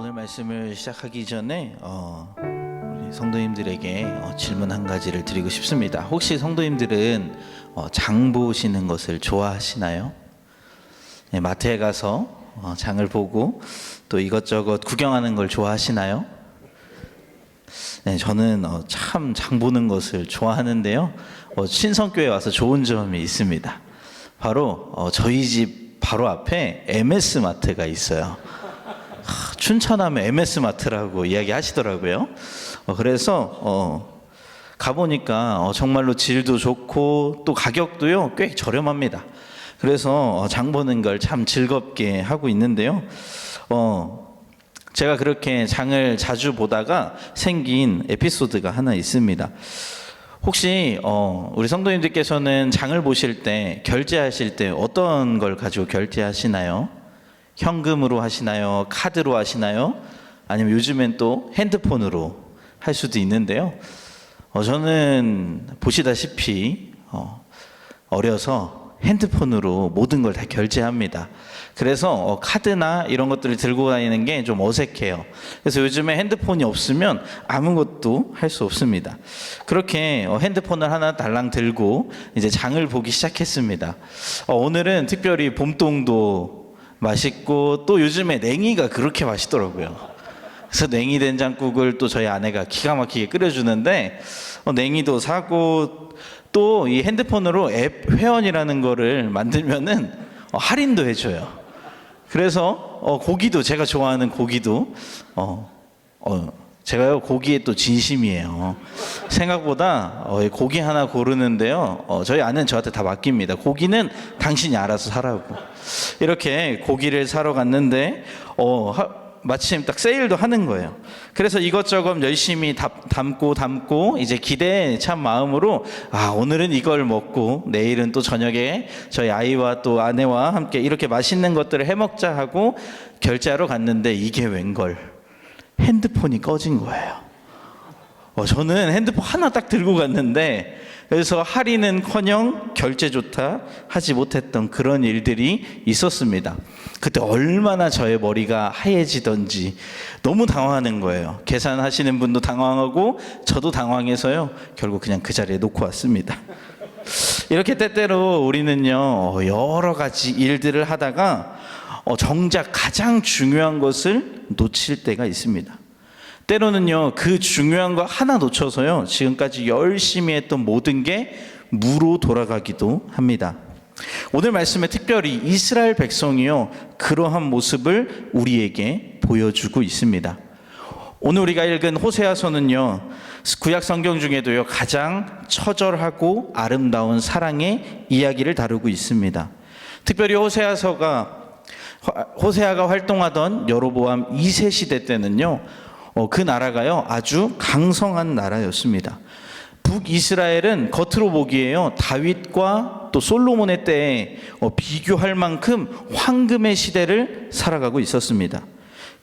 오늘 말씀을 시작하기 전에 우리 성도님들에게 질문 한 가지를 드리고 싶습니다. 혹시 성도님들은 장 보시는 것을 좋아하시나요? 네, 마트에 가서 장을 보고 또 이것저것 구경하는 걸 좋아하시나요? 네, 저는 참 장 보는 것을 좋아하는데요. 신성교회 와서 좋은 점이 있습니다. 바로 저희 집 바로 앞에 MS 마트가 있어요. 춘천하면 MS 마트라고 이야기 하시더라고요. 그래서 가보니까 정말로 질도 좋고 또 가격도요 꽤 저렴합니다. 그래서 장 보는 걸 참 즐겁게 하고 있는데요. 제가 그렇게 장을 자주 보다가 생긴 에피소드가 하나 있습니다. 혹시 우리 성도님들께서는 장을 보실 때, 결제하실 때 어떤 걸 가지고 결제하시나요? 현금으로 하시나요? 카드로 하시나요? 아니면 요즘엔 또 핸드폰으로 할 수도 있는데요. 저는 보시다시피 어려서 핸드폰으로 모든 걸 다 결제합니다. 그래서 카드나 이런 것들을 들고 다니는 게 좀 어색해요. 그래서 요즘에 핸드폰이 없으면 아무것도 할 수 없습니다. 그렇게 핸드폰을 하나 달랑 들고 이제 장을 보기 시작했습니다. 오늘은 특별히 봄동도 맛있고 또 요즘에 냉이가 그렇게 맛있더라고요. 그래서 냉이 된장국을 또 저희 아내가 기가 막히게 끓여주는데 냉이도 사고 또 이 핸드폰으로 앱 회원이라는 거를 만들면은 할인도 해줘요. 그래서 고기도 제가 좋아하는 고기도 제가요 고기에 또 진심이에요. 생각보다 고기 하나 고르는데요. 저희 아내는 저한테 다 맡깁니다. 고기는 당신이 알아서 사라고. 이렇게 고기를 사러 갔는데 마침 딱 세일도 하는 거예요. 그래서 이것저것 열심히 담고 이제 기대에 찬 마음으로 오늘은 이걸 먹고 내일은 또 저녁에 저희 아이와 또 아내와 함께 이렇게 맛있는 것들을 해먹자 하고 결제하러 갔는데 이게 웬걸 핸드폰이 꺼진 거예요. 저는 핸드폰 하나 딱 들고 갔는데 그래서 할인은커녕 결제조차 하지 못했던 그런 일들이 있었습니다. 그때 얼마나 저의 머리가 하얘지던지 너무 당황하는 거예요. 계산하시는 분도 당황하고 저도 당황해서요 결국 그냥 그 자리에 놓고 왔습니다. 이렇게 때때로 우리는요 여러 가지 일들을 하다가 정작 가장 중요한 것을 놓칠 때가 있습니다. 때로는요 그 중요한 거 하나 놓쳐서요 지금까지 열심히 했던 모든 게 무로 돌아가기도 합니다. 오늘 말씀에 특별히 이스라엘 백성이요 그러한 모습을 우리에게 보여주고 있습니다. 오늘 우리가 읽은 호세아서는요 구약 성경 중에도요 가장 처절하고 아름다운 사랑의 이야기를 다루고 있습니다. 특별히 호세아가 활동하던 여로보암 2세 시대 때는요 그 나라가요 아주 강성한 나라였습니다. 북이스라엘은 겉으로 보기에요 다윗과 또 솔로몬의 때에 비교할 만큼 황금의 시대를 살아가고 있었습니다.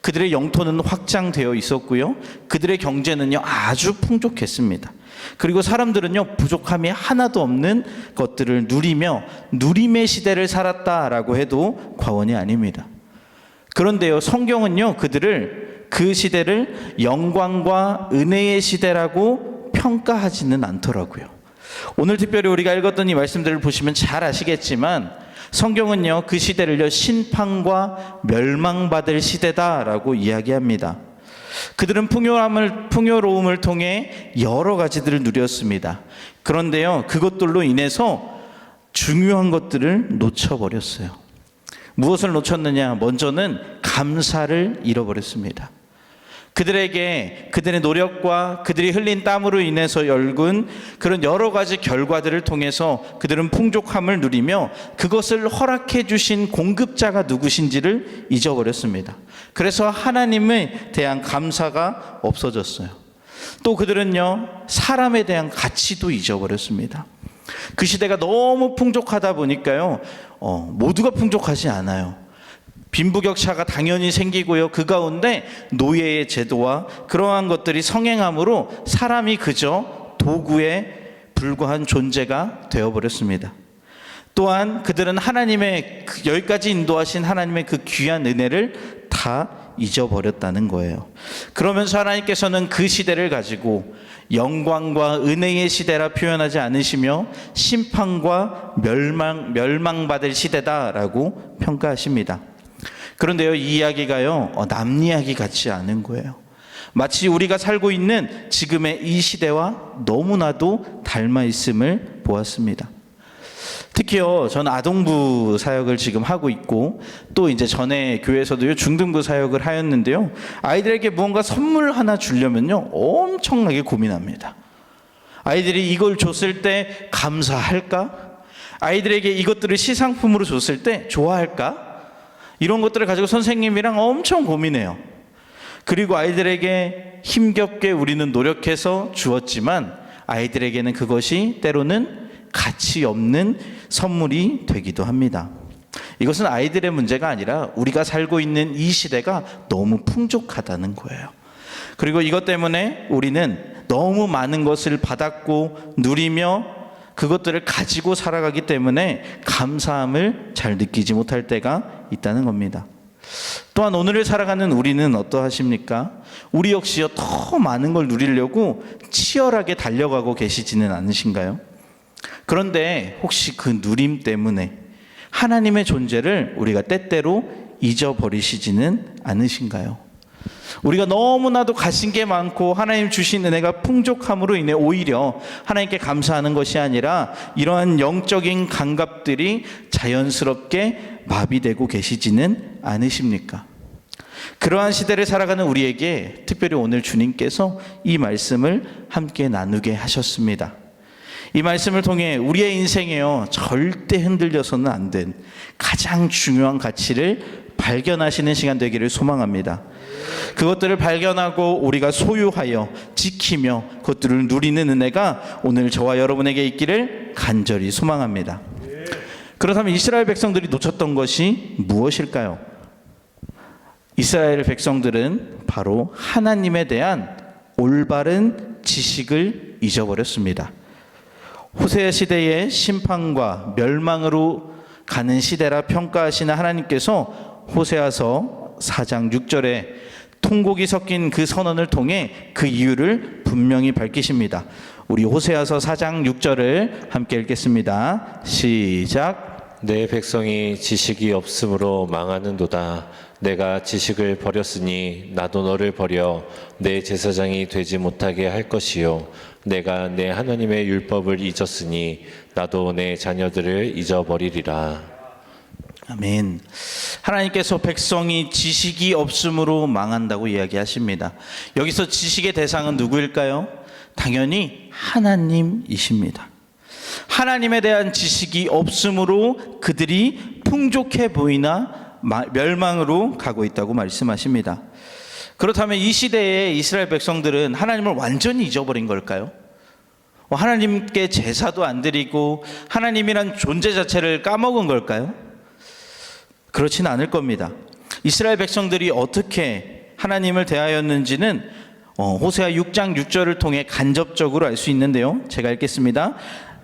그들의 영토는 확장되어 있었고요 그들의 경제는요 아주 풍족했습니다. 그리고 사람들은요 부족함이 하나도 없는 것들을 누리며 누림의 시대를 살았다라고 해도 과언이 아닙니다. 그런데요 성경은요 그 시대를 영광과 은혜의 시대라고 평가하지는 않더라고요. 오늘 특별히 우리가 읽었던 이 말씀들을 보시면 잘 아시겠지만 성경은요 그 시대를요 심판과 멸망받을 시대다라고 이야기합니다. 그들은 풍요로움을 통해 여러 가지들을 누렸습니다. 그런데요 그것들로 인해서 중요한 것들을 놓쳐버렸어요. 무엇을 놓쳤느냐? 먼저는 감사를 잃어버렸습니다. 그들의 노력과 그들이 흘린 땀으로 인해서 열군 그런 여러 가지 결과들을 통해서 그들은 풍족함을 누리며 그것을 허락해 주신 공급자가 누구신지를 잊어버렸습니다. 그래서 하나님에 대한 감사가 없어졌어요. 또 그들은요 사람에 대한 가치도 잊어버렸습니다. 그 시대가 너무 풍족하다 보니까요 모두가 풍족하지 않아요. 빈부격차가 당연히 생기고요 그 가운데 노예의 제도와 그러한 것들이 성행함으로 사람이 그저 도구에 불과한 존재가 되어버렸습니다. 또한 그들은 여기까지 인도하신 하나님의 그 귀한 은혜를 다 잊어버렸다는 거예요. 그러면서 하나님께서는 그 시대를 가지고 영광과 은혜의 시대라 표현하지 않으시며 심판과 멸망받을 시대다라고 평가하십니다. 그런데요, 이 이야기가요, 남 이야기 같지 않은 거예요. 마치 우리가 살고 있는 지금의 이 시대와 너무나도 닮아 있음을 보았습니다. 특히요, 저는 아동부 사역을 지금 하고 있고, 또 이제 전에 교회에서도요, 중등부 사역을 하였는데요, 아이들에게 무언가 선물 하나 주려면요, 엄청나게 고민합니다. 아이들이 이걸 줬을 때 감사할까? 아이들에게 이것들을 시상품으로 줬을 때 좋아할까? 이런 것들을 가지고 선생님이랑 엄청 고민해요. 그리고 아이들에게 힘겹게 우리는 노력해서 주었지만 아이들에게는 그것이 때로는 가치 없는 선물이 되기도 합니다. 이것은 아이들의 문제가 아니라 우리가 살고 있는 이 시대가 너무 풍족하다는 거예요. 그리고 이것 때문에 우리는 너무 많은 것을 받았고 누리며 그것들을 가지고 살아가기 때문에 감사함을 잘 느끼지 못할 때가 있다는 겁니다. 또한 오늘을 살아가는 우리는 어떠하십니까? 우리 역시요, 더 많은 걸 누리려고 치열하게 달려가고 계시지는 않으신가요? 그런데 혹시 그 누림 때문에 하나님의 존재를 우리가 때때로 잊어버리시지는 않으신가요? 우리가 너무나도 가진 게 많고 하나님 주신 은혜가 풍족함으로 인해 오히려 하나님께 감사하는 것이 아니라 이러한 영적인 감각들이 자연스럽게 마비되고 계시지는 않으십니까? 그러한 시대를 살아가는 우리에게 특별히 오늘 주님께서 이 말씀을 함께 나누게 하셨습니다. 이 말씀을 통해 우리의 인생에요, 절대 흔들려서는 안 된 가장 중요한 가치를 발견하시는 시간 되기를 소망합니다. 그것들을 발견하고 우리가 소유하여 지키며 그것들을 누리는 은혜가 오늘 저와 여러분에게 있기를 간절히 소망합니다. 그렇다면 이스라엘 백성들이 놓쳤던 것이 무엇일까요? 이스라엘 백성들은 바로 하나님에 대한 올바른 지식을 잊어버렸습니다. 호세아 시대의 심판과 멸망으로 가는 시대라 평가하시는 하나님께서 호세아서 4장 6절에 통곡이 섞인 그 선언을 통해 그 이유를 분명히 밝히십니다. 우리 호세아서 4장 6절을 함께 읽겠습니다. 시작. 내 백성이 지식이 없으므로 망하는도다. 내가 지식을 버렸으니 나도 너를 버려 내 제사장이 되지 못하게 할 것이요 내가 내 하나님의 율법을 잊었으니 나도 내 자녀들을 잊어버리리라. 아멘. 하나님께서 백성이 지식이 없음으로 망한다고 이야기하십니다. 여기서 지식의 대상은 누구일까요? 당연히 하나님이십니다. 하나님에 대한 지식이 없음으로 그들이 풍족해 보이나 멸망으로 가고 있다고 말씀하십니다. 그렇다면 이 시대의 이스라엘 백성들은 하나님을 완전히 잊어버린 걸까요? 하나님께 제사도 안 드리고 하나님이란 존재 자체를 까먹은 걸까요? 그렇지는 않을 겁니다. 이스라엘 백성들이 어떻게 하나님을 대하였는지는 호세아 6장 6절을 통해 간접적으로 알 수 있는데요. 제가 읽겠습니다.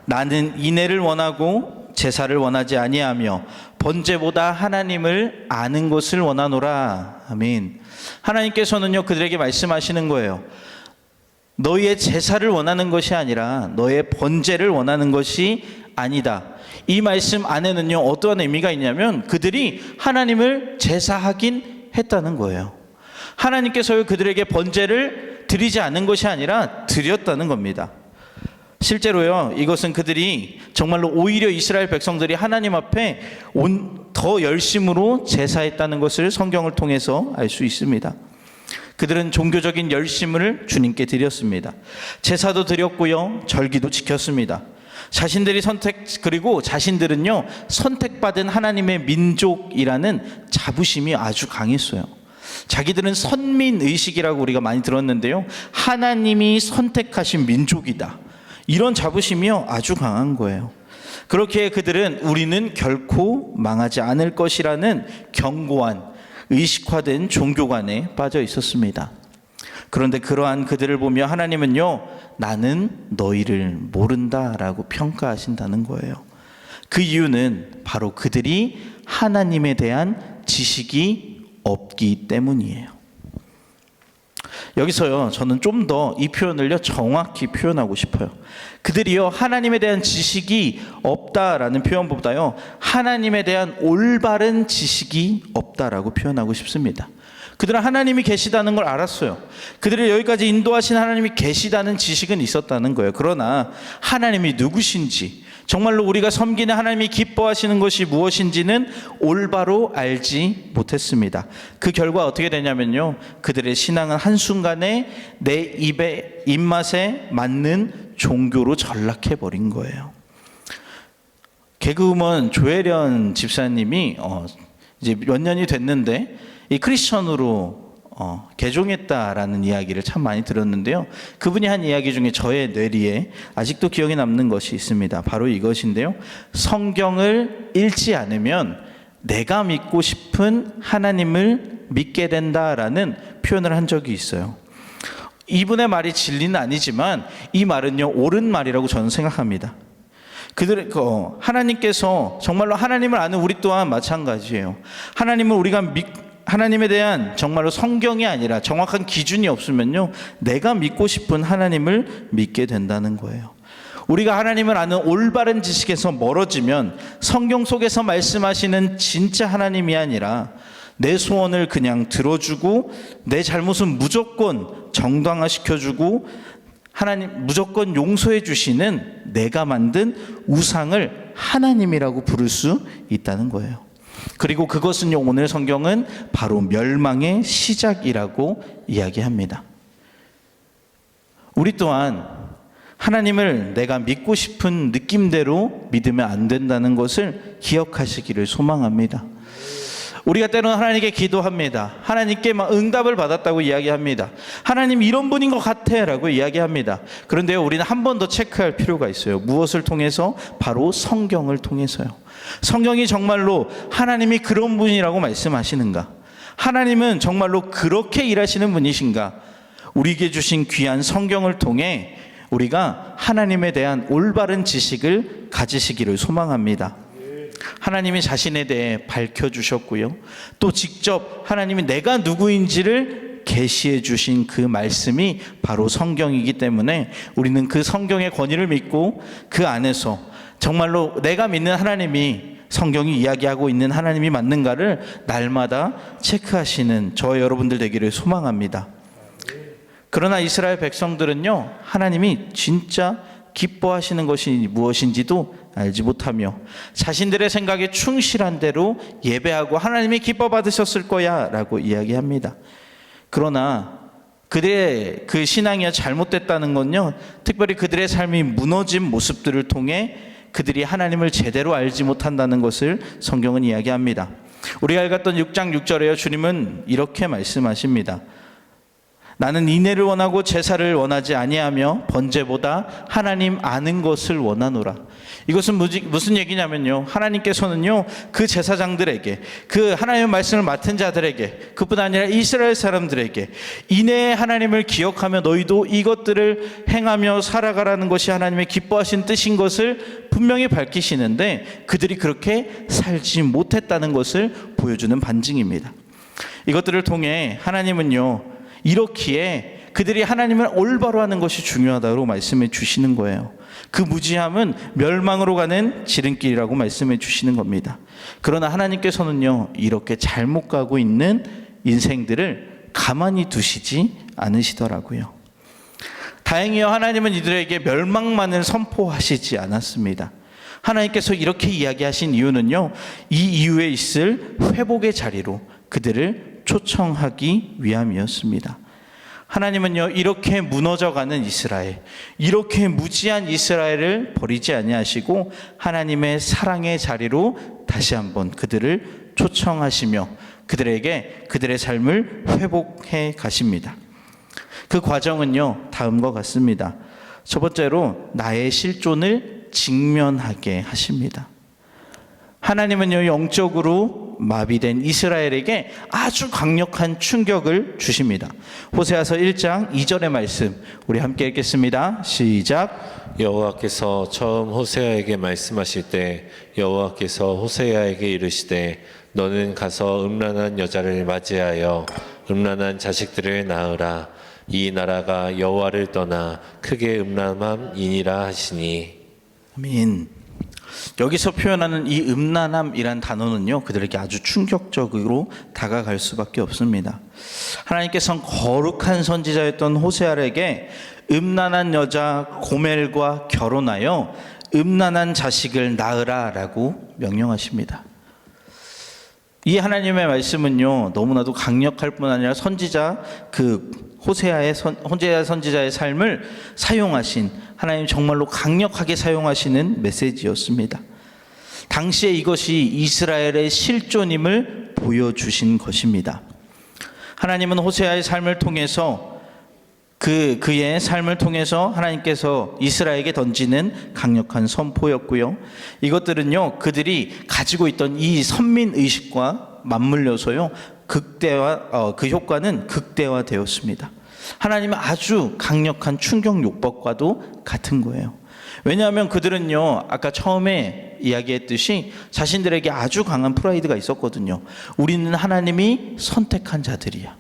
나는 인애를 원하고 제사를 원하지 아니하며 번제보다 하나님을 아는 것을 원하노라. 아멘. 하나님께서는요, 그들에게 말씀하시는 거예요. 너희의 제사를 원하는 것이 아니라 너의 번제를 원하는 것이 아니다. 이 말씀 안에는요, 어떠한 의미가 있냐면 그들이 하나님을 제사하긴 했다는 거예요. 하나님께서 그들에게 번제를 드리지 않은 것이 아니라 드렸다는 겁니다. 실제로요, 이것은 그들이 정말로 오히려 이스라엘 백성들이 하나님 앞에 더 열심으로 제사했다는 것을 성경을 통해서 알 수 있습니다. 그들은 종교적인 열심을 주님께 드렸습니다. 제사도 드렸고요, 절기도 지켰습니다. 자신들이 그리고 자신들은요, 선택받은 하나님의 민족이라는 자부심이 아주 강했어요. 자기들은 선민의식이라고 우리가 많이 들었는데요, 하나님이 선택하신 민족이다, 이런 자부심이요, 아주 강한 거예요. 그렇게 그들은 우리는 결코 망하지 않을 것이라는 견고한 의식화된 종교관에 빠져 있었습니다. 그런데 그러한 그들을 보며 하나님은요, 나는 너희를 모른다라고 평가하신다는 거예요. 그 이유는 바로 그들이 하나님에 대한 지식이 없기 때문이에요. 여기서요, 저는 좀 더 이 표현을요, 정확히 표현하고 싶어요. 그들이요, 하나님에 대한 지식이 없다라는 표현보다요, 하나님에 대한 올바른 지식이 없다라고 표현하고 싶습니다. 그들은 하나님이 계시다는 걸 알았어요. 그들을 여기까지 인도하신 하나님이 계시다는 지식은 있었다는 거예요. 그러나 하나님이 누구신지, 정말로 우리가 섬기는 하나님이 기뻐하시는 것이 무엇인지는 올바로 알지 못했습니다. 그 결과 어떻게 되냐면요, 그들의 신앙은 한순간에 내 입맛에 맞는 종교로 전락해버린 거예요. 개그우먼 조혜련 집사님이 이제 몇 년이 됐는데 이 크리스천으로 개종했다라는 이야기를 참 많이 들었는데요. 그분이 한 이야기 중에 저의 뇌리에 아직도 기억에 남는 것이 있습니다. 바로 이것인데요. 성경을 읽지 않으면 내가 믿고 싶은 하나님을 믿게 된다라는 표현을 한 적이 있어요. 이분의 말이 진리는 아니지만 이 말은요, 옳은 말이라고 저는 생각합니다. 하나님께서 정말로 하나님을 아는 우리 또한 마찬가지예요. 하나님에 대한 정말로 성경이 아니라 정확한 기준이 없으면요, 내가 믿고 싶은 하나님을 믿게 된다는 거예요. 우리가 하나님을 아는 올바른 지식에서 멀어지면 성경 속에서 말씀하시는 진짜 하나님이 아니라 내 소원을 그냥 들어주고 내 잘못은 무조건 정당화시켜주고 하나님 무조건 용서해 주시는 내가 만든 우상을 하나님이라고 부를 수 있다는 거예요. 그리고 그것은요, 오늘 성경은 바로 멸망의 시작이라고 이야기합니다. 우리 또한 하나님을 내가 믿고 싶은 느낌대로 믿으면 안 된다는 것을 기억하시기를 소망합니다. 우리가 때로는 하나님께 기도합니다. 하나님께 막 응답을 받았다고 이야기합니다. 하나님 이런 분인 것 같아 라고 이야기합니다. 그런데요, 우리는 한 번 더 체크할 필요가 있어요. 무엇을 통해서? 바로 성경을 통해서요. 성경이 정말로 하나님이 그런 분이라고 말씀하시는가? 하나님은 정말로 그렇게 일하시는 분이신가? 우리에게 주신 귀한 성경을 통해 우리가 하나님에 대한 올바른 지식을 가지시기를 소망합니다. 하나님이 자신에 대해 밝혀주셨고요, 또 직접 하나님이 내가 누구인지를 계시해 주신 그 말씀이 바로 성경이기 때문에 우리는 그 성경의 권위를 믿고 그 안에서 정말로 내가 믿는 하나님이 성경이 이야기하고 있는 하나님이 맞는가를 날마다 체크하시는 저 여러분들 되기를 소망합니다. 그러나 이스라엘 백성들은요, 하나님이 진짜 기뻐하시는 것이 무엇인지도 알지 못하며 자신들의 생각에 충실한 대로 예배하고 하나님이 기뻐 받으셨을 거야 라고 이야기합니다. 그러나 그들의 그 신앙이 잘못됐다는 건요, 특별히 그들의 삶이 무너진 모습들을 통해 그들이 하나님을 제대로 알지 못한다는 것을 성경은 이야기합니다. 우리가 읽었던 6장 6절에요, 주님은 이렇게 말씀하십니다. 나는 인애를 원하고 제사를 원하지 아니하며 번제보다 하나님 아는 것을 원하노라. 이것은 무슨 얘기냐면요, 하나님께서는요, 그 제사장들에게, 그 하나님의 말씀을 맡은 자들에게, 그뿐 아니라 이스라엘 사람들에게 인애의 하나님을 기억하며 너희도 이것들을 행하며 살아가라는 것이 하나님의 기뻐하신 뜻인 것을 분명히 밝히시는데 그들이 그렇게 살지 못했다는 것을 보여주는 반증입니다. 이것들을 통해 하나님은요, 이렇기에 그들이 하나님을 올바로 하는 것이 중요하다고 말씀해 주시는 거예요. 그 무지함은 멸망으로 가는 지름길이라고 말씀해 주시는 겁니다. 그러나 하나님께서는요, 이렇게 잘못 가고 있는 인생들을 가만히 두시지 않으시더라고요. 다행히요, 하나님은 이들에게 멸망만을 선포하시지 않았습니다. 하나님께서 이렇게 이야기하신 이유는요, 이 이후에 있을 회복의 자리로 그들을 초청하기 위함이었습니다. 하나님은요, 이렇게 무너져가는 이스라엘, 이렇게 무지한 이스라엘을 버리지 아니하시고 하나님의 사랑의 자리로 다시 한번 그들을 초청하시며 그들에게 그들의 삶을 회복해 가십니다. 그 과정은요, 다음과 같습니다. 첫 번째로 나의 실존을 직면하게 하십니다. 하나님은요, 영적으로 마비된 이스라엘에게 아주 강력한 충격을 주십니다. 호세아서 1장 2절의 말씀 우리 함께 읽겠습니다. 시작. 여호와께서 처음 호세아에게 말씀하실 때 여호와께서 호세아에게 이르시되 너는 가서 음란한 여자를 맞이하여 음란한 자식들을 낳으라. 이 나라가 여호와를 떠나 크게 음란함이니라 하시니. 아멘. 여기서 표현하는 이 음란함이란 단어는요, 그들에게 아주 충격적으로 다가갈 수밖에 없습니다. 하나님께서는 거룩한 선지자였던 호세아에게 음란한 여자 고멜과 결혼하여 음란한 자식을 낳으라라고 명령하십니다. 이 하나님의 말씀은요, 너무나도 강력할 뿐 아니라 선지자 호세아 선지자의 삶을 사용하신, 하나님 정말로 강력하게 사용하시는 메시지였습니다. 당시에 이것이 이스라엘의 실존임을 보여주신 것입니다. 하나님은 호세아의 삶을 통해서 그의 삶을 통해서 하나님께서 이스라엘에게 던지는 강력한 선포였고요. 이것들은요, 그들이 가지고 있던 이 선민 의식과 맞물려서요, 그 효과는 극대화되었습니다. 하나님은 아주 강력한 충격 요법과도 같은 거예요. 왜냐하면 그들은요, 아까 처음에 이야기했듯이 자신들에게 아주 강한 프라이드가 있었거든요. 우리는 하나님이 선택한 자들이야.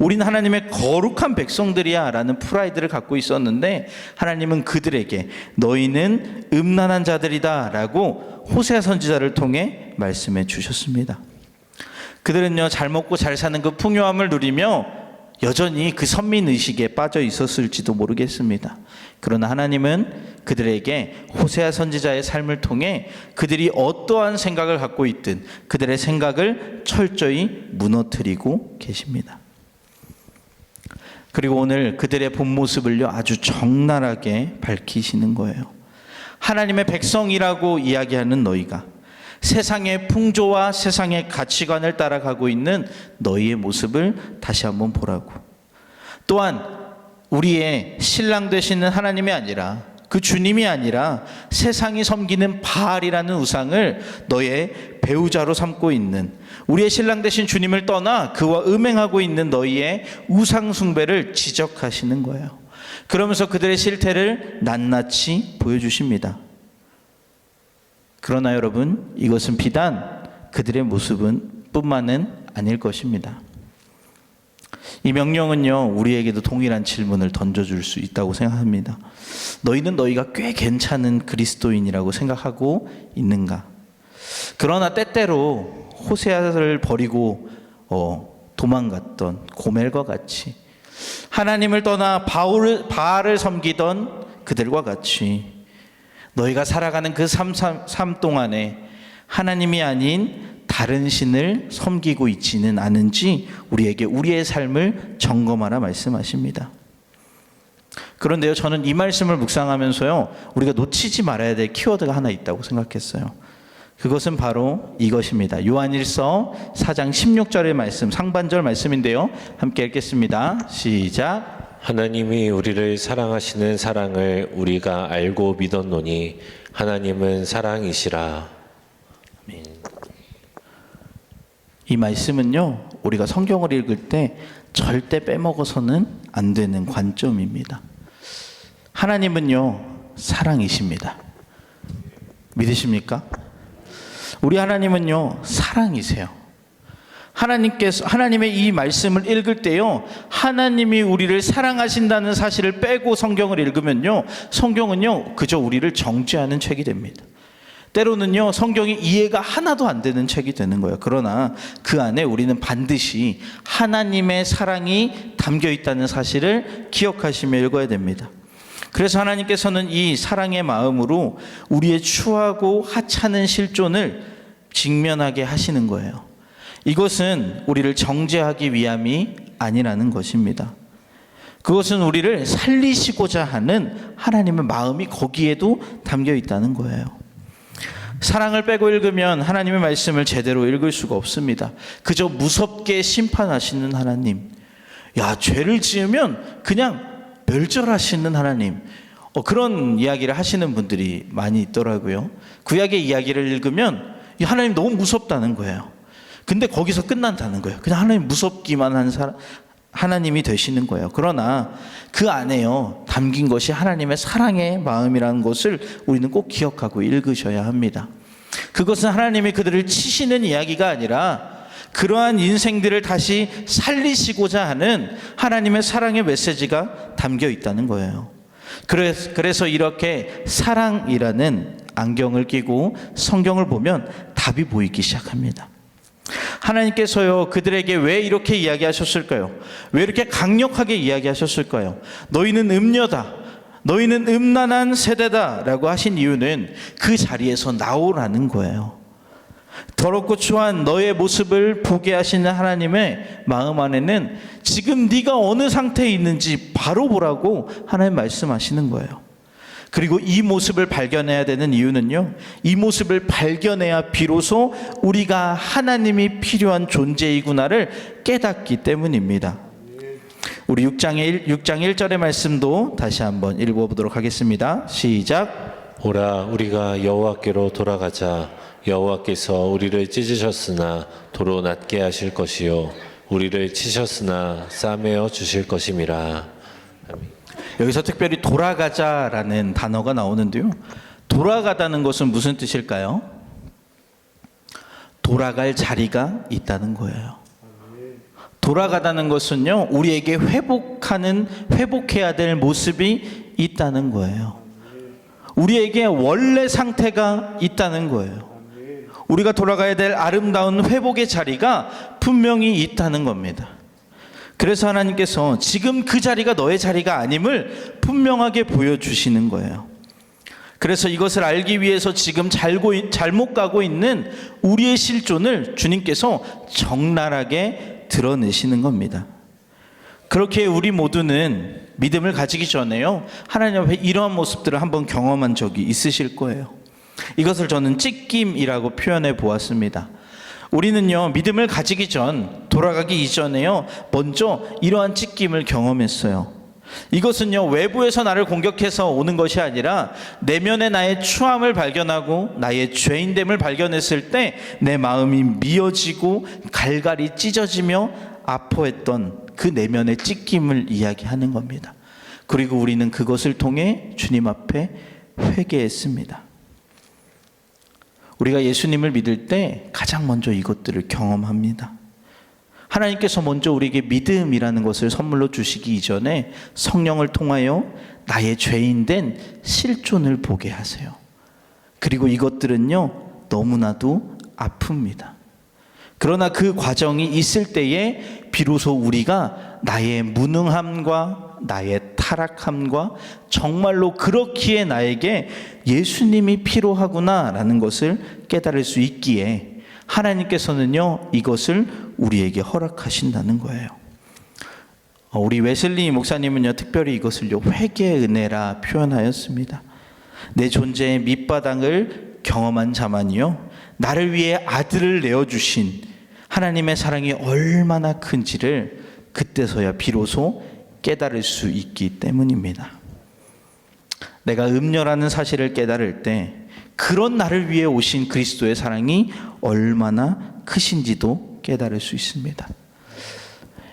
우리는 하나님의 거룩한 백성들이야 라는 프라이드를 갖고 있었는데, 하나님은 그들에게 너희는 음란한 자들이다 라고 호세아 선지자를 통해 말씀해 주셨습니다. 그들은요, 잘 먹고 잘 사는 그 풍요함을 누리며 여전히 그 선민의식에 빠져 있었을지도 모르겠습니다. 그러나 하나님은 그들에게 호세아 선지자의 삶을 통해 그들이 어떠한 생각을 갖고 있든 그들의 생각을 철저히 무너뜨리고 계십니다. 그리고 오늘 그들의 본 모습을요, 아주 적나라하게 밝히시는 거예요. 하나님의 백성이라고 이야기하는 너희가 세상의 풍조와 세상의 가치관을 따라가고 있는 너희의 모습을 다시 한번 보라고. 또한 우리의 신랑 되시는 하나님이 아니라, 그 주님이 아니라 세상이 섬기는 바알이라는 우상을 너의 배우자로 삼고 있는, 우리의 신랑 되신 주님을 떠나 그와 음행하고 있는 너희의 우상 숭배를 지적하시는 거예요. 그러면서 그들의 실태를 낱낱이 보여주십니다. 그러나 여러분, 이것은 비단 그들의 모습은 뿐만은 아닐 것입니다. 이 명령은요, 우리에게도 동일한 질문을 던져줄 수 있다고 생각합니다. 너희는 너희가 꽤 괜찮은 그리스도인이라고 생각하고 있는가? 그러나 때때로 호세아를 버리고 도망갔던 고멜과 같이, 하나님을 떠나 바알을 섬기던 그들과 같이 너희가 살아가는 그 삶 동안에 하나님이 아닌 다른 신을 섬기고 있지는 않은지 우리에게 우리의 삶을 점검하라 말씀하십니다. 그런데요, 저는 이 말씀을 묵상하면서요, 우리가 놓치지 말아야 될 키워드가 하나 있다고 생각했어요. 그것은 바로 이것입니다. 요한일서 4장 16절의 말씀, 상반절 말씀인데요, 함께 읽겠습니다. 시작. 하나님이 우리를 사랑하시는 사랑을 우리가 알고 믿었노니 하나님은 사랑이시라. 아멘. 이 말씀은요, 우리가 성경을 읽을 때 절대 빼먹어서는 안 되는 관점입니다. 하나님은요, 사랑이십니다. 믿으십니까? 우리 하나님은요, 사랑이세요. 하나님의 이 말씀을 읽을 때요, 하나님이 우리를 사랑하신다는 사실을 빼고 성경을 읽으면요, 성경은요, 그저 우리를 정죄하는 책이 됩니다. 때로는요, 성경이 이해가 하나도 안 되는 책이 되는 거예요. 그러나 그 안에 우리는 반드시 하나님의 사랑이 담겨 있다는 사실을 기억하시며 읽어야 됩니다. 그래서 하나님께서는 이 사랑의 마음으로 우리의 추하고 하찮은 실존을 직면하게 하시는 거예요. 이것은 우리를 정죄하기 위함이 아니라는 것입니다. 그것은 우리를 살리시고자 하는 하나님의 마음이 거기에도 담겨 있다는 거예요. 사랑을 빼고 읽으면 하나님의 말씀을 제대로 읽을 수가 없습니다. 그저 무섭게 심판하시는 하나님, 죄를 지으면 그냥 멸절하시는 하나님, 그런 이야기를 하시는 분들이 많이 있더라고요. 구약의 이야기를 읽으면 하나님 너무 무섭다는 거예요. 근데 거기서 끝난다는 거예요. 그냥 하나님 무섭기만 한 사람, 하나님이 되시는 거예요. 그러나 그 안에요 담긴 것이 하나님의 사랑의 마음이라는 것을 우리는 꼭 기억하고 읽으셔야 합니다. 그것은 하나님이 그들을 치시는 이야기가 아니라 그러한 인생들을 다시 살리시고자 하는 하나님의 사랑의 메시지가 담겨 있다는 거예요. 그래서 이렇게 사랑이라는 안경을 끼고 성경을 보면 답이 보이기 시작합니다. 하나님께서요 그들에게 왜 이렇게 이야기하셨을까요? 왜 이렇게 강력하게 이야기하셨을까요? 너희는 음녀다, 너희는 음란한 세대다 라고 하신 이유는 그 자리에서 나오라는 거예요. 더럽고 추한 너의 모습을 보게 하시는 하나님의 마음 안에는 지금 네가 어느 상태에 있는지 바로 보라고 하나님 말씀하시는 거예요. 그리고 이 모습을 발견해야 되는 이유는요, 이 모습을 발견해야 비로소 우리가 하나님이 필요한 존재이구나를 깨닫기 때문입니다. 우리 6장 1절의 말씀도 다시 한번 읽어보도록 하겠습니다. 시작. 오라 우리가 여호와께로 돌아가자. 여호와께서 우리를 찢으셨으나 도로 낫게 하실 것이요 우리를 치셨으나 싸매어 주실 것임이라. 여기서 특별히 돌아가자라는 단어가 나오는데요, 돌아가다는 것은 무슨 뜻일까요? 돌아갈 자리가 있다는 거예요. 돌아가다는 것은요 우리에게 회복해야 될 모습이 있다는 거예요. 우리에게 원래 상태가 있다는 거예요. 우리가 돌아가야 될 아름다운 회복의 자리가 분명히 있다는 겁니다. 그래서 하나님께서 지금 그 자리가 너의 자리가 아님을 분명하게 보여주시는 거예요. 그래서 이것을 알기 위해서 지금 잘못 가고 있는 우리의 실존을 주님께서 적나라하게 드러내시는 겁니다. 그렇게 우리 모두는 믿음을 가지기 전에요 하나님 앞에 이러한 모습들을 한번 경험한 적이 있으실 거예요. 이것을 저는 찢김이라고 표현해 보았습니다. 우리는요 믿음을 가지기 전, 돌아가기 이전에요 먼저 이러한 찢김을 경험했어요. 이것은요 외부에서 나를 공격해서 오는 것이 아니라 내면의 나의 추함을 발견하고 나의 죄인됨을 발견했을 때 내 마음이 미어지고 갈갈이 찢어지며 아파했던 그 내면의 찢김을 이야기하는 겁니다. 그리고 우리는 그것을 통해 주님 앞에 회개했습니다. 우리가 예수님을 믿을 때 가장 먼저 이것들을 경험합니다. 하나님께서 먼저 우리에게 믿음이라는 것을 선물로 주시기 이전에 성령을 통하여 나의 죄인된 실존을 보게 하세요. 그리고 이것들은요 너무나도 아픕니다. 그러나 그 과정이 있을 때에 비로소 우리가 나의 무능함과 나의 타락함과 정말로 그렇기에 나에게 예수님이 필요하구나라는 것을 깨달을 수 있기에 하나님께서는요 이것을 우리에게 허락하신다는 거예요. 우리 웨슬리 목사님은요 특별히 이것을요 회개의 은혜라 표현하였습니다. 내 존재의 밑바닥을 경험한 자만이요 나를 위해 아들을 내어주신 하나님의 사랑이 얼마나 큰지를 그때서야 비로소 깨달을 수 있기 때문입니다. 내가 음녀라는 사실을 깨달을 때 그런 나를 위해 오신 그리스도의 사랑이 얼마나 크신지도 깨달을 수 있습니다.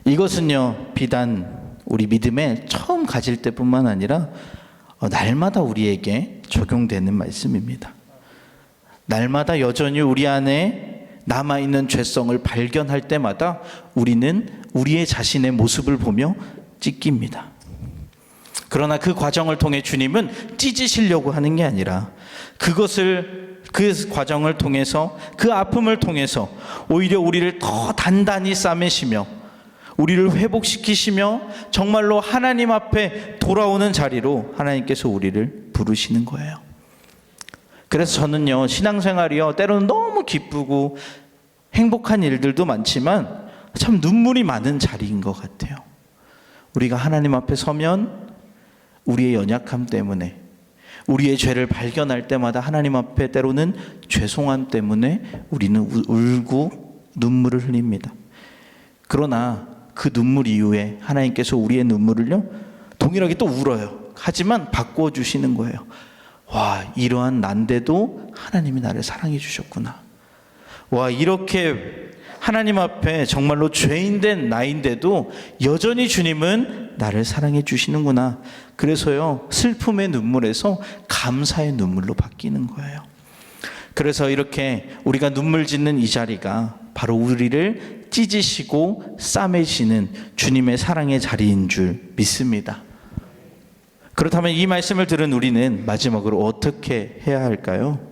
이것은요 비단 우리 믿음에 처음 가질 때뿐만 아니라 날마다 우리에게 적용되는 말씀입니다. 날마다 여전히 우리 안에 남아있는 죄성을 발견할 때마다 우리는 우리의 자신의 모습을 보며 찢깁니다. 그러나 그 과정을 통해 주님은 찢으시려고 하는 게 아니라 그 과정을 통해서 그 아픔을 통해서 오히려 우리를 더 단단히 싸매시며 우리를 회복시키시며 정말로 하나님 앞에 돌아오는 자리로 하나님께서 우리를 부르시는 거예요. 그래서 저는요 신앙생활이요 때로는 너무 기쁘고 행복한 일들도 많지만 참 눈물이 많은 자리인 것 같아요. 우리가 하나님 앞에 서면 우리의 연약함 때문에 우리의 죄를 발견할 때마다 하나님 앞에 때로는 죄송함 때문에 우리는 울고 눈물을 흘립니다. 그러나 그 눈물 이후에 하나님께서 우리의 눈물을요 동일하게 또 울어요. 하지만 바꾸어 주시는 거예요. 와, 이러한 난데도 하나님이 나를 사랑해 주셨구나. 와, 이렇게 하나님 앞에 정말로 죄인된 나인데도 여전히 주님은 나를 사랑해 주시는구나. 그래서요, 슬픔의 눈물에서 감사의 눈물로 바뀌는 거예요. 그래서 이렇게 우리가 눈물 짓는 이 자리가 바로 우리를 찢으시고 싸매시는 주님의 사랑의 자리인 줄 믿습니다. 그렇다면 이 말씀을 들은 우리는 마지막으로 어떻게 해야 할까요?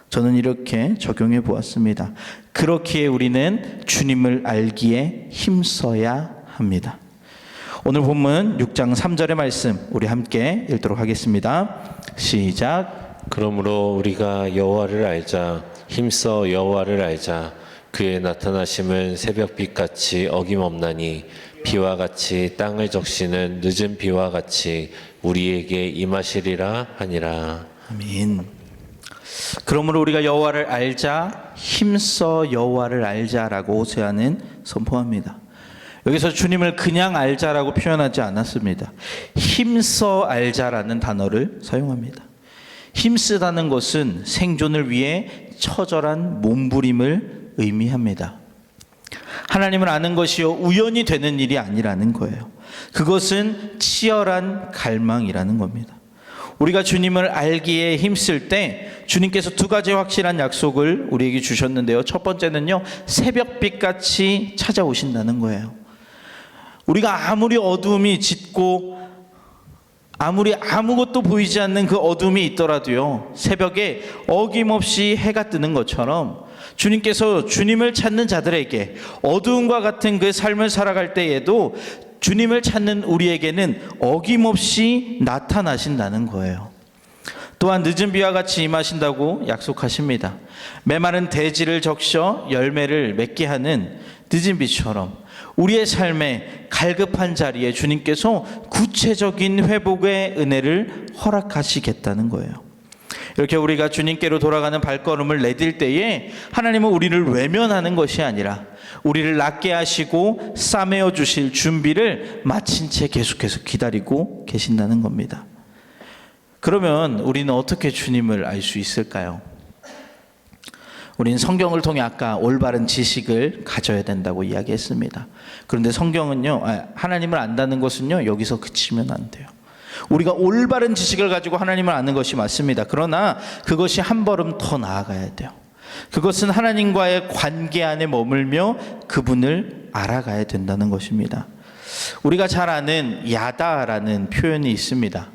저는 이렇게 적용해 보았습니다. 그렇기에 우리는 주님을 알기에 힘써야 합니다. 오늘 본문 6장 3절의 말씀 우리 함께 읽도록 하겠습니다. 시작. 그러므로 우리가 여호와를 알자. 힘써 여호와를 알자. 그의 나타나심은 새벽빛같이 어김없나니 비와 같이 땅을 적시는 늦은 비와 같이 우리에게 임하시리라 하니라. 아멘. 그러므로 우리가 여호와를 알자, 힘써 여호와를 알자라고 호세아는 선포합니다. 여기서 주님을 그냥 알자라고 표현하지 않았습니다. 힘써 알자라는 단어를 사용합니다. 힘쓰다는 것은 생존을 위해 처절한 몸부림을 의미합니다. 하나님을 아는 것이요 우연히 되는 일이 아니라는 거예요. 그것은 치열한 갈망이라는 겁니다. 우리가 주님을 알기에 힘쓸 때 주님께서 두 가지 확실한 약속을 우리에게 주셨는데요. 첫 번째는요, 새벽빛같이 찾아오신다는 거예요. 우리가 아무리 어두움이 짙고 아무리 아무것도 보이지 않는 그 어둠이 있더라도요, 새벽에 어김없이 해가 뜨는 것처럼 주님께서 주님을 찾는 자들에게 어두움과 같은 그 삶을 살아갈 때에도 주님을 찾는 우리에게는 어김없이 나타나신다는 거예요. 또한 늦은 비와 같이 임하신다고 약속하십니다. 메마른 대지를 적셔 열매를 맺게 하는 늦은 비처럼 우리의 삶의 갈급한 자리에 주님께서 구체적인 회복의 은혜를 허락하시겠다는 거예요. 이렇게 우리가 주님께로 돌아가는 발걸음을 내딜 때에 하나님은 우리를 외면하는 것이 아니라 우리를 낫게 하시고 싸매어 주실 준비를 마친 채 계속해서 기다리고 계신다는 겁니다. 그러면 우리는 어떻게 주님을 알 수 있을까요? 우리는 성경을 통해 아까 올바른 지식을 가져야 된다고 이야기했습니다. 그런데 성경은요, 하나님을 안다는 것은요, 여기서 그치면 안 돼요. 우리가 올바른 지식을 가지고 하나님을 아는 것이 맞습니다. 그러나 그것이 한 걸음 더 나아가야 돼요. 그것은 하나님과의 관계 안에 머물며 그분을 알아가야 된다는 것입니다. 우리가 잘 아는 야다라는 표현이 있습니다.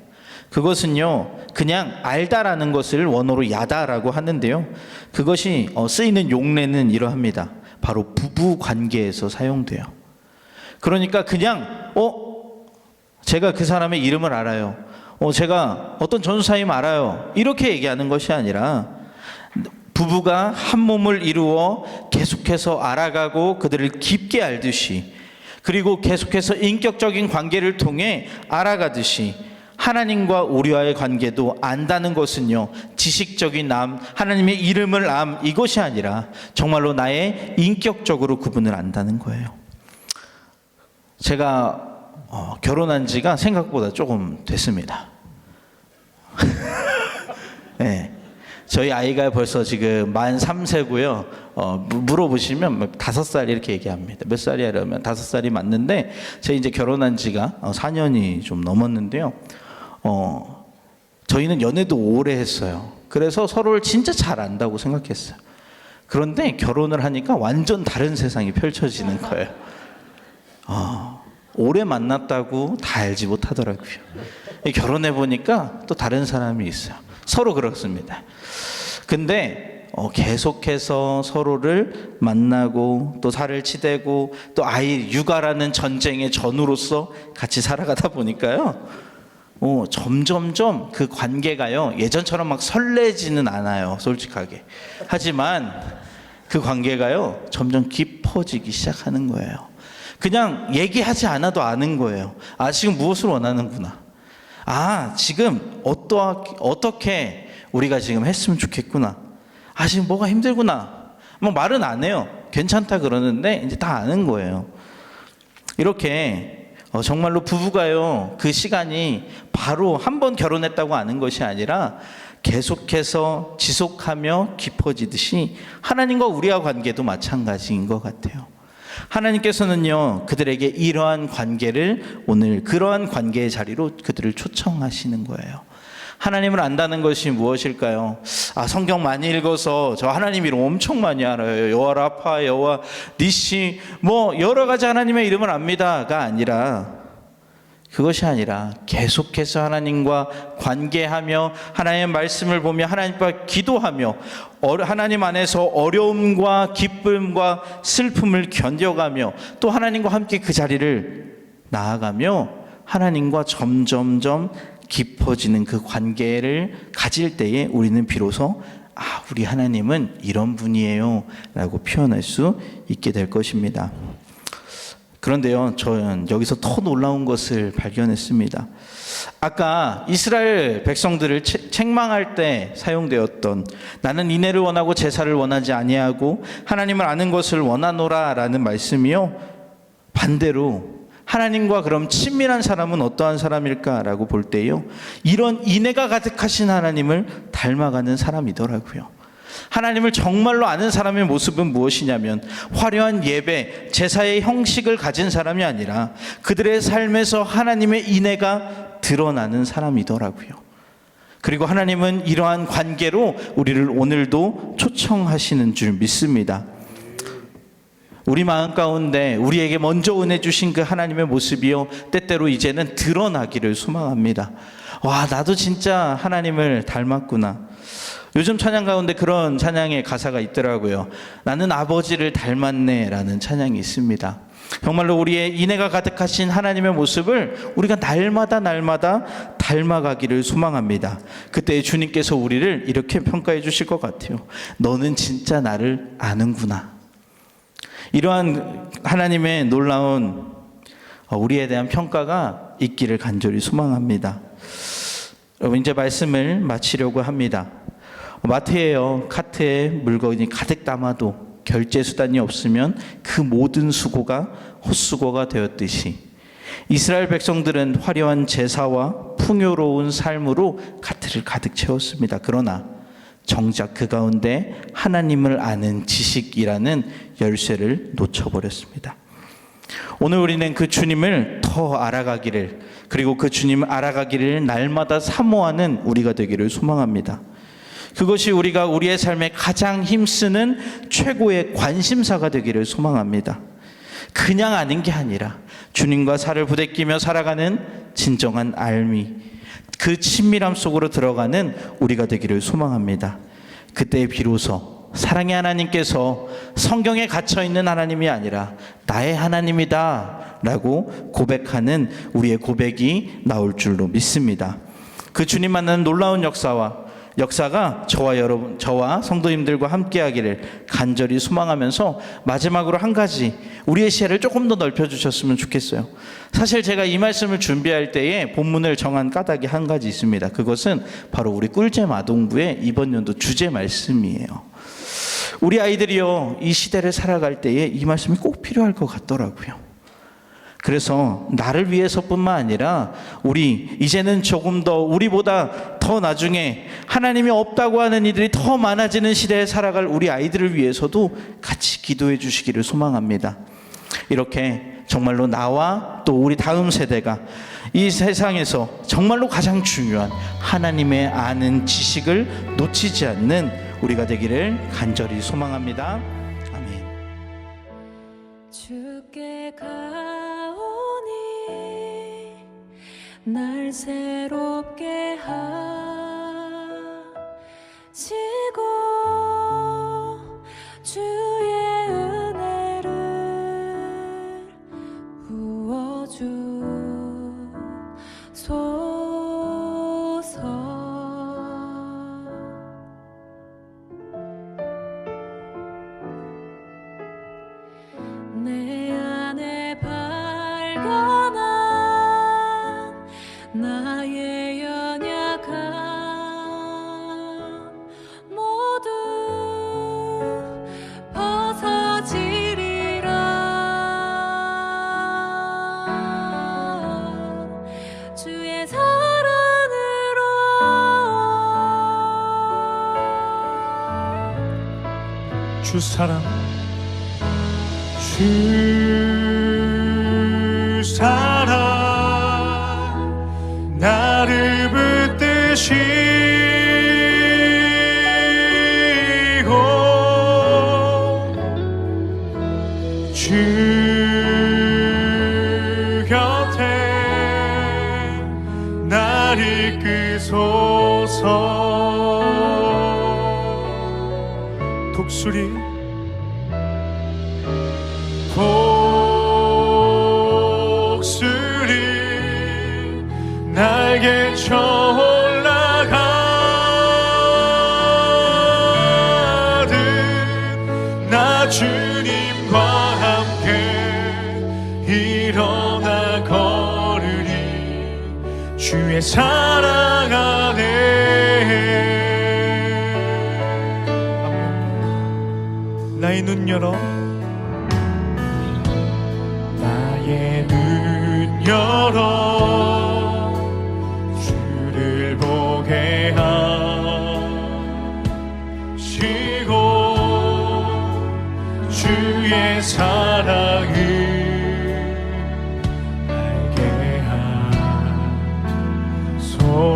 그것은요, 그냥 알다라는 것을 원어로 야다라고 하는데요, 그것이 쓰이는 용례는 이러합니다. 바로 부부 관계에서 사용돼요. 그러니까 그냥 제가 그 사람의 이름을 알아요, 제가 어떤 전사임 알아요, 이렇게 얘기하는 것이 아니라 부부가 한 몸을 이루어 계속해서 알아가고 그들을 깊게 알듯이, 그리고 계속해서 인격적인 관계를 통해 알아가듯이 하나님과 우리와의 관계도 안다는 것은요, 지식적인 암, 하나님의 이름을 암, 이것이 아니라 정말로 나의 인격적으로 그분을 안다는 거예요. 제가 결혼한 지가 생각보다 조금 됐습니다. 네. 저희 아이가 벌써 지금 만 3세고요. 물어보시면 5살 이렇게 얘기합니다. 몇 살이야? 이러면 5살이 맞는데, 제가 이제 결혼한 지가 4년이 좀 넘었는데요. 저희는 연애도 오래 했어요. 그래서 서로를 진짜 잘 안다고 생각했어요. 그런데 결혼을 하니까 완전 다른 세상이 펼쳐지는 거예요. 오래 만났다고 다 알지 못하더라고요. 결혼해 보니까 또 다른 사람이 있어요. 서로 그렇습니다. 근데 계속해서 서로를 만나고 또 살을 치대고 또 아이 육아라는 전쟁의 전우로서 같이 살아가다 보니까요, 점점점 그 관계가요, 예전처럼 막 설레지는 않아요, 솔직하게. 하지만 그 관계가요, 점점 깊어지기 시작하는 거예요. 그냥 얘기하지 않아도 아는 거예요. 지금 무엇을 원하는구나. 지금 어떻게 우리가 지금 했으면 좋겠구나. 지금 뭐가 힘들구나. 뭐 말은 안 해요. 괜찮다 그러는데 이제 다 아는 거예요. 이렇게 정말로 부부가요, 그 시간이 바로 한 번 결혼했다고 아는 것이 아니라 계속해서 지속하며 깊어지듯이 하나님과 우리와 관계도 마찬가지인 것 같아요. 하나님께서는요, 그들에게 이러한 관계를 오늘 그러한 관계의 자리로 그들을 초청하시는 거예요. 하나님을 안다는 것이 무엇일까요? 성경 많이 읽어서 저 하나님 이름 엄청 많이 알아요. 여호와 라파, 여호와 니시, 여러 가지 하나님의 이름을 압니다가 아니라, 그것이 아니라 계속해서 하나님과 관계하며 하나님의 말씀을 보며 하나님과 기도하며 하나님 안에서 어려움과 기쁨과 슬픔을 견뎌가며 또 하나님과 함께 그 자리를 나아가며 하나님과 점점점 깊어지는 그 관계를 가질 때에 우리는 비로소 우리 하나님은 이런 분이에요 라고 표현할 수 있게 될 것입니다. 그런데요, 저는 여기서 더 놀라운 것을 발견했습니다. 아까 이스라엘 백성들을 책망할 때 사용되었던 나는 인애를 원하고 제사를 원하지 아니하고 하나님을 아는 것을 원하노라 라는 말씀이요, 반대로 하나님과 그럼 친밀한 사람은 어떠한 사람일까라고 볼 때요, 이런 인애가 가득하신 하나님을 닮아가는 사람이더라고요. 하나님을 정말로 아는 사람의 모습은 무엇이냐면 화려한 예배, 제사의 형식을 가진 사람이 아니라 그들의 삶에서 하나님의 인애가 드러나는 사람이더라고요. 그리고 하나님은 이러한 관계로 우리를 오늘도 초청하시는 줄 믿습니다. 우리 마음 가운데 우리에게 먼저 은혜 주신 그 하나님의 모습이요, 때때로 이제는 드러나기를 소망합니다. 나도 진짜 하나님을 닮았구나. 요즘 찬양 가운데 그런 찬양의 가사가 있더라고요. 나는 아버지를 닮았네 라는 찬양이 있습니다. 정말로 우리의 인애가 가득하신 하나님의 모습을 우리가 날마다 닮아가기를 소망합니다. 그때 주님께서 우리를 이렇게 평가해 주실 것 같아요. 너는 진짜 나를 아는구나. 이러한 하나님의 놀라운 우리에 대한 평가가 있기를 간절히 소망합니다. 여러분, 이제 말씀을 마치려고 합니다. 마트에요, 카트에 물건이 가득 담아도 결제 수단이 없으면 그 모든 수고가 헛수고가 되었듯이 이스라엘 백성들은 화려한 제사와 풍요로운 삶으로 카트를 가득 채웠습니다. 그러나 정작 그 가운데 하나님을 아는 지식이라는 열쇠를 놓쳐버렸습니다. 오늘 우리는 그 주님을 더 알아가기를, 그리고 그 주님을 알아가기를 날마다 사모하는 우리가 되기를 소망합니다. 그것이 우리가 우리의 삶에 가장 힘쓰는 최고의 관심사가 되기를 소망합니다. 그냥 아는 게 아니라 주님과 살을 부대끼며 살아가는 진정한 알미, 그 친밀함 속으로 들어가는 우리가 되기를 소망합니다. 그때 비로소 사랑의 하나님께서 성경에 갇혀있는 하나님이 아니라 나의 하나님이다 라고 고백하는 우리의 고백이 나올 줄로 믿습니다. 그 주님 만나는 놀라운 역사가 저와 성도님들과 함께하기를 간절히 소망하면서 마지막으로 한 가지 우리의 시야를 조금 더 넓혀주셨으면 좋겠어요. 사실 제가 이 말씀을 준비할 때에 본문을 정한 까닭이 한 가지 있습니다. 그것은 바로 우리 꿀잼 아동부의 이번 연도 주제 말씀이에요. 우리 아이들이요, 이 시대를 살아갈 때에 이 말씀이 꼭 필요할 것 같더라고요. 그래서 나를 위해서뿐만 아니라 우리 이제는 조금 더 우리보다 더 나중에 하나님이 없다고 하는 이들이 더 많아지는 시대에 살아갈 우리 아이들을 위해서도 같이 기도해 주시기를 소망합니다. 이렇게 정말로 나와 또 우리 다음 세대가 이 세상에서 정말로 가장 중요한 하나님의 아는 지식을 놓치지 않는 우리가 되기를 간절히 소망합니다. 아멘. 주께 가오니 날 새롭게 하시고 주의 은혜를 부어주소서. 내 안에 발견한 나의 연약함 주 사랑 나를 붙드시고 주 곁에 날 이끄소서. 독수리 날개 쳐 올라가듯 나 주님과 함께 일어나 걸으리 주의 사랑 안에. 나의 눈 열어 나의 눈 열어 주를 보게 하시고 주의 사랑을 알게 하소서.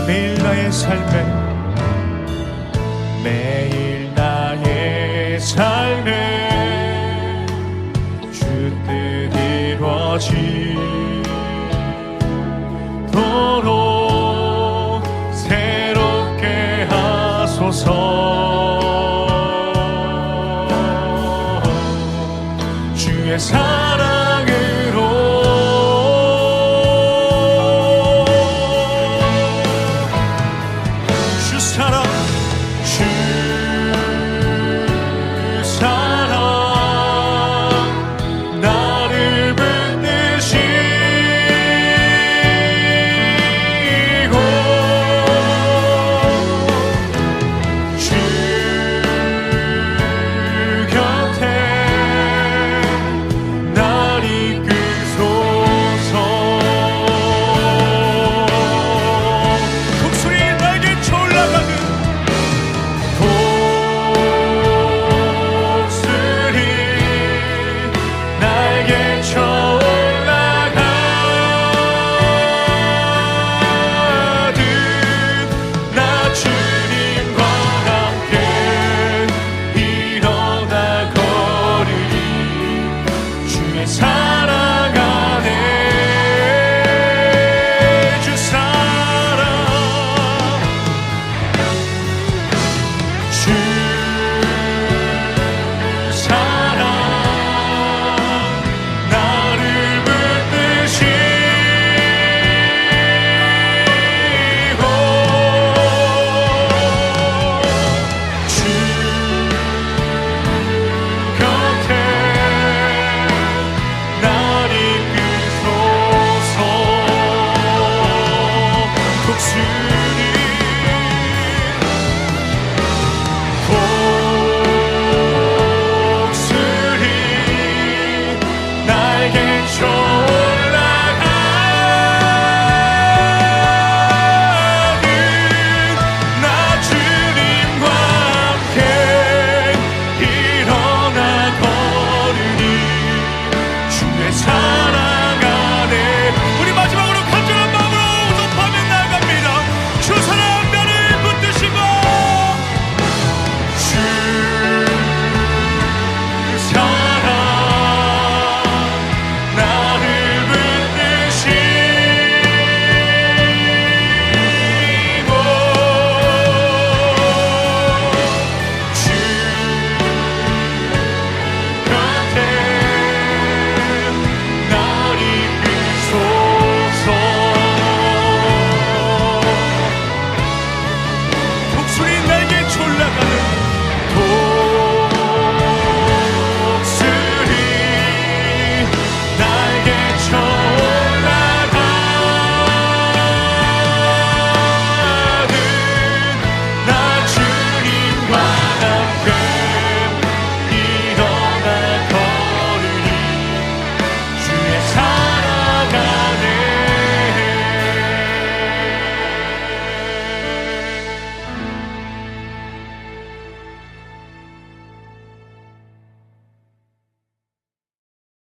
매일 나의 삶에 매일